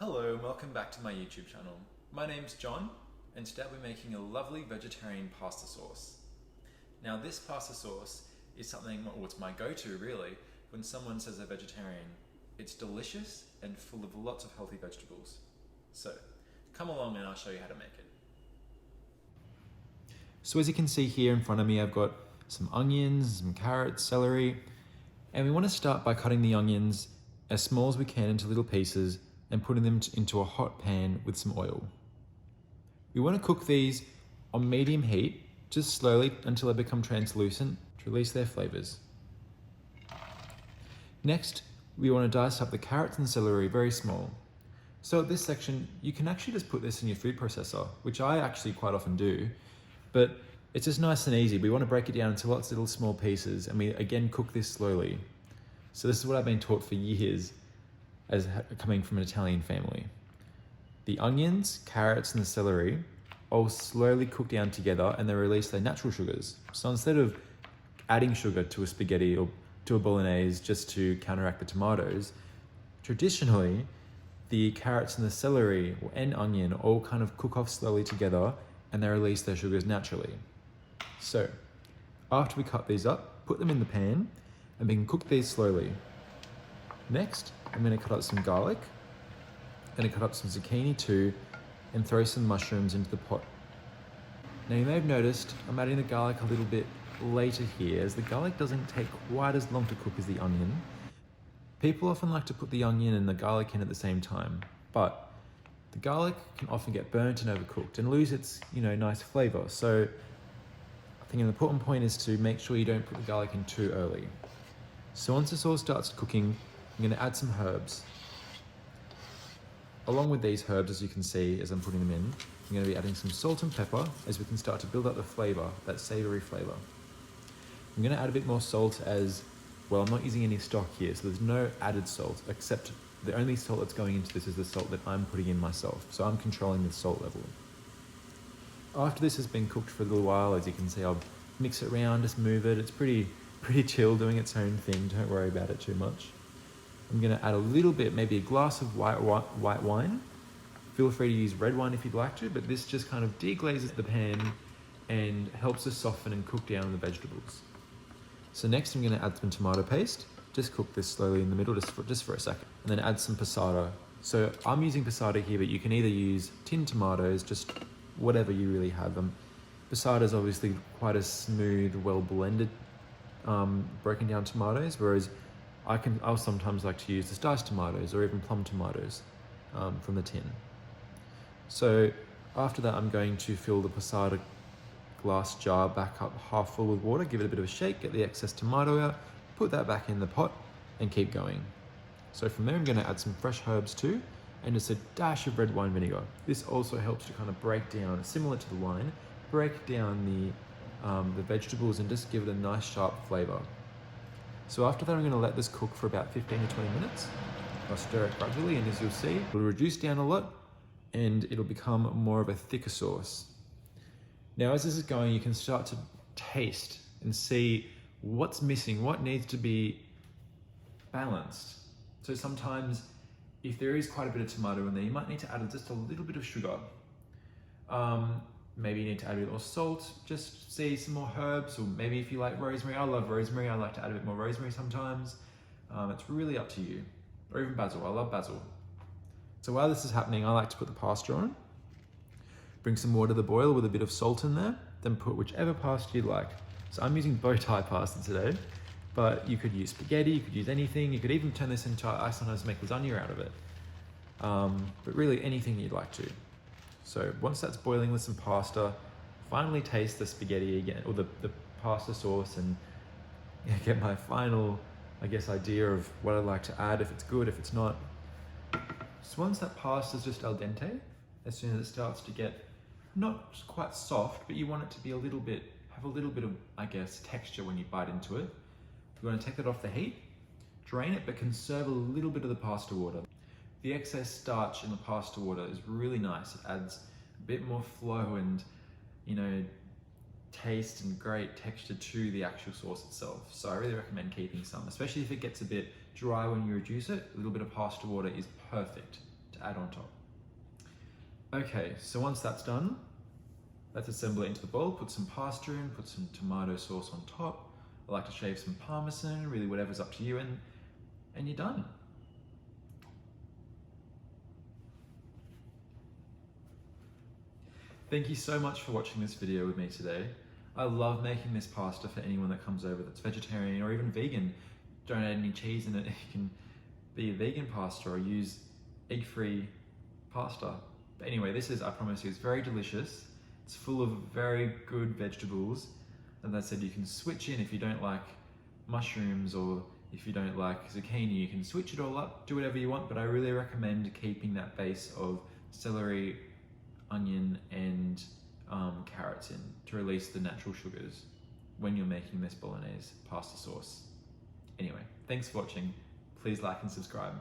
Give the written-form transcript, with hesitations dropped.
Hello and welcome back to my YouTube channel. My name's John and today we're making a lovely vegetarian pasta sauce. Now this pasta sauce is something, well, it's my go-to really, when someone says they're vegetarian. It's delicious and full of lots of healthy vegetables. So come along and I'll show you how to make it. So as you can see here in front of me, I've got some onions, some carrots, celery, and we want to start by cutting the onions as small as we can into little pieces and putting them into a hot pan with some oil. We want to cook these on medium heat, just slowly until they become translucent to release their flavors. Next, we want to dice up the carrots and celery very small. So at this section, you can actually just put this in your food processor, which I actually quite often do, but it's just nice and easy. We want to break it down into lots of little small pieces, and we again cook this slowly. So this is what I've been taught for years as coming from an Italian family. The onions, carrots, and the celery all slowly cook down together and they release their natural sugars. So instead of adding sugar to a spaghetti or to a bolognese just to counteract the tomatoes, traditionally, the carrots and the celery and onion all kind of cook off slowly together and they release their sugars naturally. So after we cut these up, put them in the pan and we can cook these slowly. Next, I'm going to cut up some garlic, I'm going to cut up some zucchini too, and throw some mushrooms into the pot. Now you may have noticed I'm adding the garlic a little bit later here, as the garlic doesn't take quite as long to cook as the onion. People often like to put the onion and the garlic in at the same time, but the garlic can often get burnt and overcooked and lose its, nice flavor. So I think an important point is to make sure you don't put the garlic in too early. So once the sauce starts cooking, I'm going to add some herbs. Along with these herbs, as you can see as I'm putting them in, I'm going to be adding some salt and pepper as we can start to build up the flavor, that savory flavor. I'm going to add a bit more salt as, well, I'm not using any stock here, so there's no added salt, except the only salt that's going into this is the salt that I'm putting in myself, so I'm controlling the salt level. After this has been cooked for a little while, as you can see, I'll mix it around, just move it. It's pretty chill, doing its own thing, don't worry about it too much. I'm going to add a little bit, maybe a glass of white wine. Feel free to use red wine if you'd like to, but this just kind of deglazes the pan and helps us soften and cook down the vegetables. So next I'm going to add some tomato paste. Just cook this slowly in the middle, just for a second. And then add some passata. So I'm using passata here, but you can either use tinned tomatoes, just whatever you really have. Passata is obviously quite a smooth, well blended, broken down tomatoes, whereas I'll sometimes like to use the diced tomatoes or even plum tomatoes from the tin. So after that, I'm going to fill the passata glass jar back up half full with water, give it a bit of a shake, get the excess tomato out, put that back in the pot and keep going. So from there, I'm going to add some fresh herbs too, and just a dash of red wine vinegar. This also helps to kind of break down, similar to the wine, break down the vegetables and just give it a nice sharp flavor. So after that, I'm going to let this cook for about 15 to 20 minutes. I'll stir it gradually, and as you'll see, it'll reduce down a lot and it'll become more of a thicker sauce. Now, as this is going, you can start to taste and see what's missing, what needs to be balanced. So sometimes if there is quite a bit of tomato in there, you might need to add just a little bit of sugar. Maybe you need to add a bit more salt, just see some more herbs, or maybe if you like rosemary. I love rosemary, I like to add a bit more rosemary sometimes. It's really up to you. Or even basil, I love basil. So while this is happening, I like to put the pasta on. Bring some water to the boil with a bit of salt in there, then put whichever pasta you like. So I'm using bow tie pasta today, but you could use spaghetti, you could use anything. You could even turn this into, I sometimes make lasagna out of it. But really anything you'd like to. So once that's boiling with some pasta, finally taste the spaghetti again, or the pasta sauce, and get my final, idea of what I'd like to add, if it's good, if it's not. So once that pasta's just al dente, as soon as it starts to get not quite soft, but you want it to be have a little bit of, texture when you bite into it. You want to take that off the heat, drain it, but conserve a little bit of the pasta water. The excess starch in the pasta water is really nice. It adds a bit more flow and, taste and great texture to the actual sauce itself. So I really recommend keeping some, especially if it gets a bit dry when you reduce it. A little bit of pasta water is perfect to to add on top. Okay, so once that's done, let's assemble it into the bowl. Put some pasta in, put some tomato sauce on top. I like to shave some parmesan, really whatever's up to you, and you're done. Thank you so much for watching this video with me today. I love making this pasta for anyone that comes over that's vegetarian or even vegan. Don't add any cheese in it. You can be a vegan pasta or use egg-free pasta. But anyway, this is, I promise you, it's very delicious. It's full of very good vegetables. And as I said, you can switch in if you don't like mushrooms or if you don't like zucchini, you can switch it all up, do whatever you want, but I really recommend keeping that base of celery, onion, and carrots in to release the natural sugars when you're making this bolognese pasta sauce. Anyway, thanks for watching. Please like and subscribe.